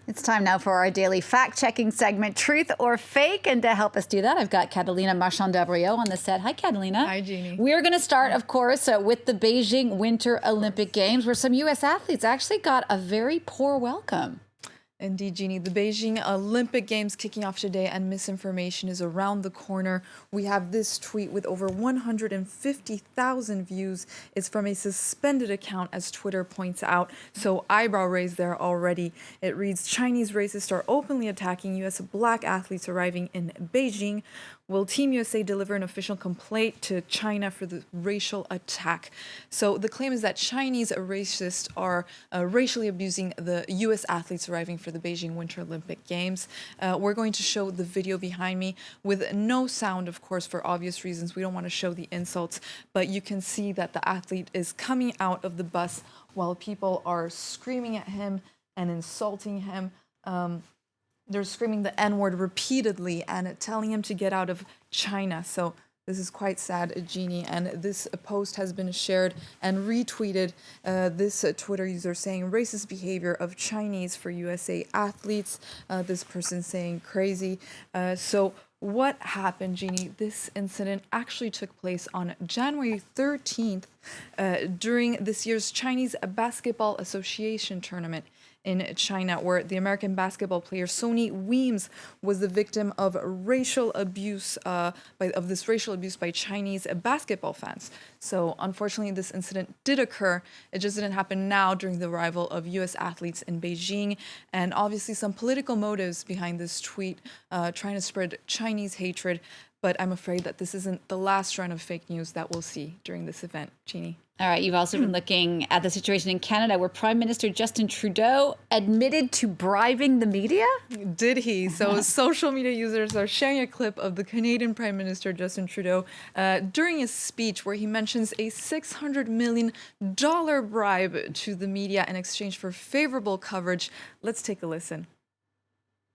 It's time now for our daily fact-checking segment, Truth or Fake. And to help us do that, I've got Catalina Marchand-Dabriot on the set. Hi, Catalina. Hi, Jeannie. We're going to start, of course, with the Beijing Winter Olympic Games, where some U.S. athletes actually got a very poor welcome. Indeed, Jeannie. The Beijing Olympic Games kicking off today, and misinformation is around the corner. We have this tweet with over 150,000 views. It's from a suspended account, as Twitter points out. So eyebrow raised there already. It reads, Chinese racists are openly attacking U.S. black athletes arriving in Beijing. Will Team USA deliver an official complaint to China for the racial attack? So the claim is that Chinese racists are racially abusing the U.S. athletes arriving for the Beijing Winter Olympic Games. We're going to show the video behind me with no sound, of course, for obvious reasons. We don't want to show the insults, but you can see that the athlete is coming out of the bus while people are screaming at him and insulting him. They're screaming the N-word repeatedly and telling him to get out of China. So this is quite sad, Jeannie. And this post has been shared and retweeted. This Twitter user saying racist behavior of Chinese for USA athletes. This person saying crazy. So what happened, Jeannie? This incident actually took place on January 13th during this year's Chinese Basketball Association tournament in China, where the American basketball player Sonny Weems was the victim of racial abuse, by Chinese basketball fans. So unfortunately, this incident did occur. It just didn't happen now during the arrival of U.S. athletes in Beijing, and obviously some political motives behind this tweet, trying to spread Chinese hatred. But I'm afraid that this isn't the last round of fake news that we'll see during this event, Jeannie. All right, you've also been looking at the situation in Canada where Prime Minister Justin Trudeau admitted to bribing the media? Did he? So social media users are sharing a clip of the Canadian Prime Minister Justin Trudeau during his speech where he mentions a $600 million bribe to the media in exchange for favorable coverage. Let's take a listen.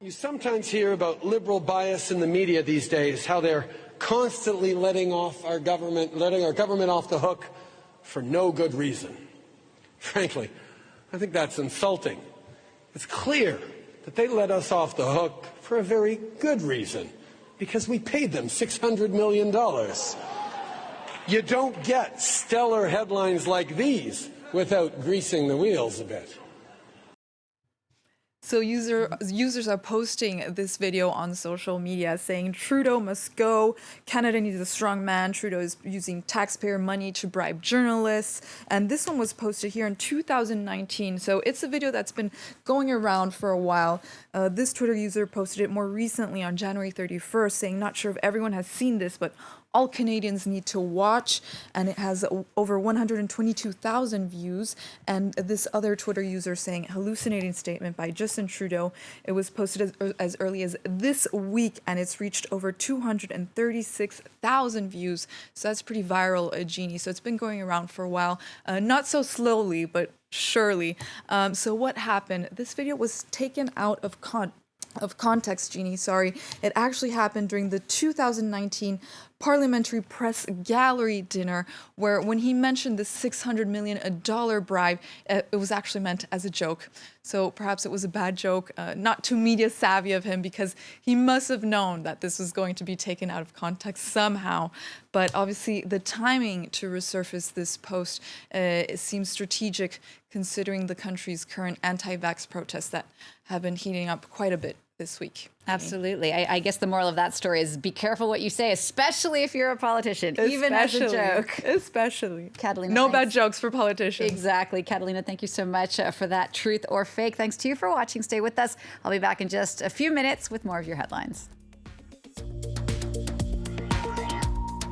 You sometimes hear about liberal bias in the media these days, how they're constantly letting our government off the hook for no good reason. Frankly, I think that's insulting. It's clear that they let us off the hook for a very good reason, because we paid them $600 million. You don't get stellar headlines like these without greasing the wheels a bit. So users are posting this video on social media saying Trudeau must go, Canada needs a strong man, Trudeau is using taxpayer money to bribe journalists. And this one was posted here in 2019. So it's a video that's been going around for a while. This Twitter user posted it more recently on January 31st saying, not sure if everyone has seen this, but all Canadians need to watch, and it has over 122,000 views. And this other Twitter user saying hallucinating statement by Justin Trudeau. It was posted as early as this week, and it's reached over 236,000 views. So that's pretty viral, Jeannie. So it's been going around for a while, not so slowly, but surely. So what happened? This video was taken out of context, Jeannie, sorry. It actually happened during the 2019 Parliamentary Press Gallery dinner, where when he mentioned the $600 million bribe, it was actually meant as a joke. So perhaps it was a bad joke, not too media savvy of him, because he must have known that this was going to be taken out of context somehow. But obviously the timing to resurface this post it seems strategic, considering the country's current anti-vax protests that have been heating up quite a bit this week. Absolutely. I guess the moral of that story is be careful what you say, especially if you're a politician, even as a joke. Especially. Catalina, no thanks. bad jokes for politicians. Exactly. Catalina, thank you so much for that Truth or Fake. Thanks to you for watching. Stay with us. I'll be back in just a few minutes with more of your headlines.